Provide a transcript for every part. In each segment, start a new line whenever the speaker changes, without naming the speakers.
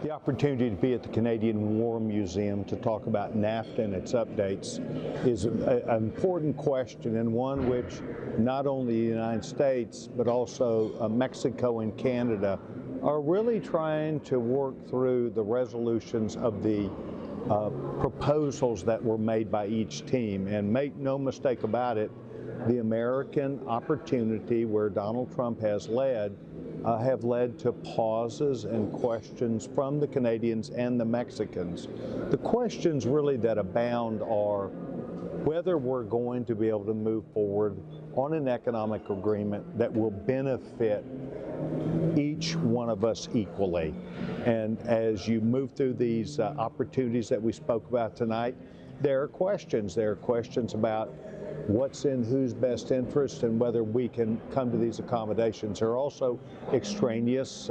The opportunity to be at the Canadian War Museum to talk about NAFTA and its updates is an important question, and one which not only the United States but also Mexico and Canada are really trying to work through the resolutions of the proposals that were made by each team. And make no mistake about it, the American opportunity where Donald Trump has led have led to pauses and questions from the Canadians and the Mexicans. The questions really that abound are whether we're going to be able to move forward on an economic agreement that will benefit each one of us equally. And as you move through these opportunities that we spoke about tonight, there are questions. There are questions about what's in whose best interest and whether we can come to these accommodations. There are also extraneous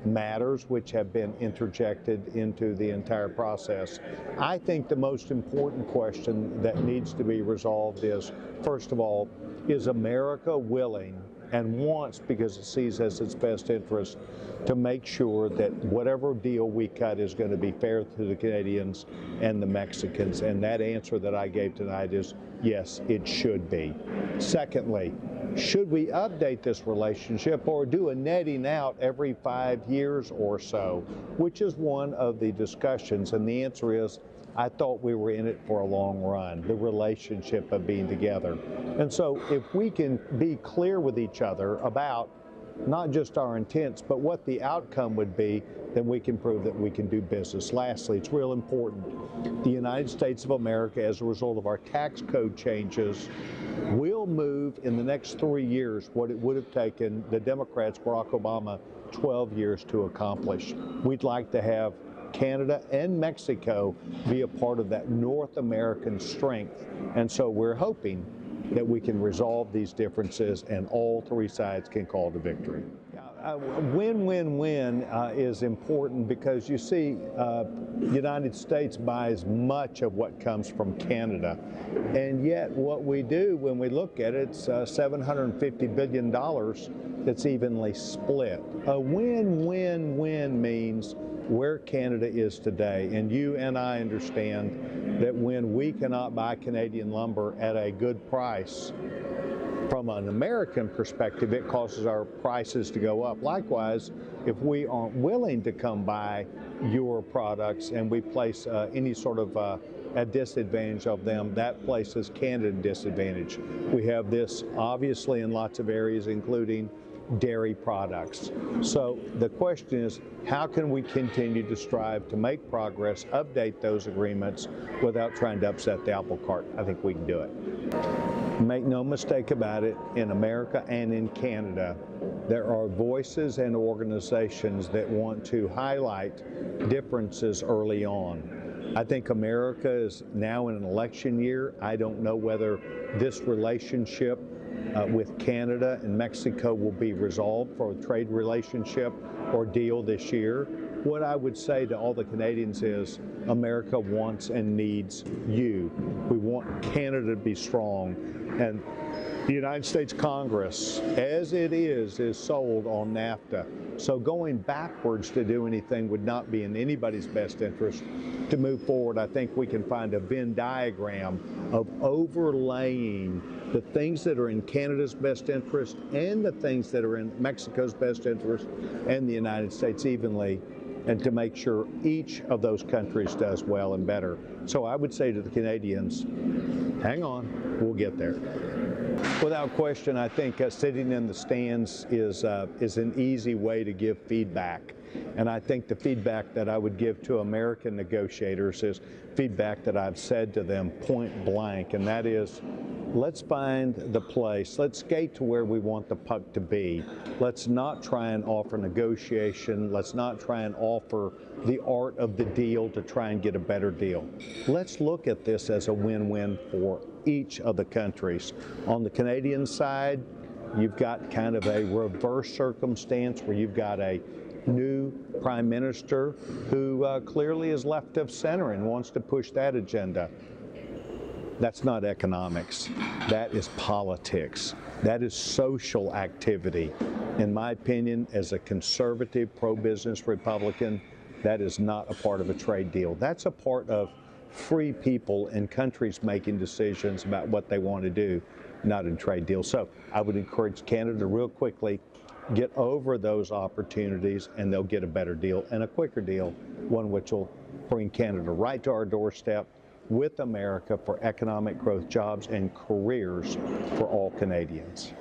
matters which have been interjected into the entire process. I think the most important question that needs to be resolved is, first of all, is America willing and wants, because it sees as its best interest, to make sure that whatever deal we cut is going to be fair to the Canadians and the Mexicans? And that answer that I gave tonight is yes, it should be. Secondly, should we update this relationship or do a netting out every 5 years or so, which is one of the discussions? And the answer is, I thought we were in it for a long run, the relationship of being together. And so if we can be clear with each other about not just our intents, but what the outcome would be, then we can prove that we can do business. Lastly, it's real important. The United States of America, as a result of our tax code changes, will move in the next 3 years what it would have taken the Democrats, Barack Obama, 12 years to accomplish. We'd like to have Canada and Mexico be a part of that North American strength. And so we're hoping that we can resolve these differences and all three sides can call to victory. Win-win-win is important because you see the United States buys much of what comes from Canada, and yet what we do when we look at it, it's $750 billion that's evenly split. A win-win-win means where Canada is today, and you and I understand that when we cannot buy Canadian lumber at a good price, from an American perspective, it causes our prices to go up. Likewise, if we aren't willing to come buy your products and we place any sort of a disadvantage of them, that places Canada in disadvantage. We have this obviously in lots of areas, including dairy products. So the question is, how can we continue to strive to make progress, update those agreements without trying to upset the apple cart? I think we can do it. Make no mistake about it, in America and in Canada, there are voices and organizations that want to highlight differences early on. I think America is now in an election year. I don't know whether this relationship with Canada and Mexico will be resolved for a trade relationship or deal this year. What I would say to all the Canadians is America wants and needs you. We want Canada to be strong, and the United States Congress, as it is sold on NAFTA. So going backwards to do anything would not be in anybody's best interest. To move forward, I think we can find a Venn diagram of overlaying the things that are in Canada's best interest and the things that are in Mexico's best interest and the United States evenly, and to make sure each of those countries does well and better. So I would say to the Canadians, hang on, we'll get there. Without question, I think sitting in the stands is an easy way to give feedback. And I think the feedback that I would give to American negotiators is feedback that I've said to them point blank, and that is, let's find the place. Let's skate to where we want the puck to be. Let's not try and offer negotiation. Let's not try and offer the art of the deal to try and get a better deal. Let's look at this as a win-win for each of the countries. On the Canadian side, you've got kind of a reverse circumstance where you've got a new Prime Minister who clearly is left of center and wants to push that agenda. That's not economics. That is politics. That is social activity. In my opinion, as a conservative, pro-business Republican, That is not a part of a trade deal. That's a part of free people and countries making decisions about what they want to do, not in trade deals. So I would encourage Canada to real quickly get over those opportunities, and they'll get a better deal and a quicker deal, one which will bring Canada right to our doorstep with America for economic growth, jobs, and careers for all Canadians.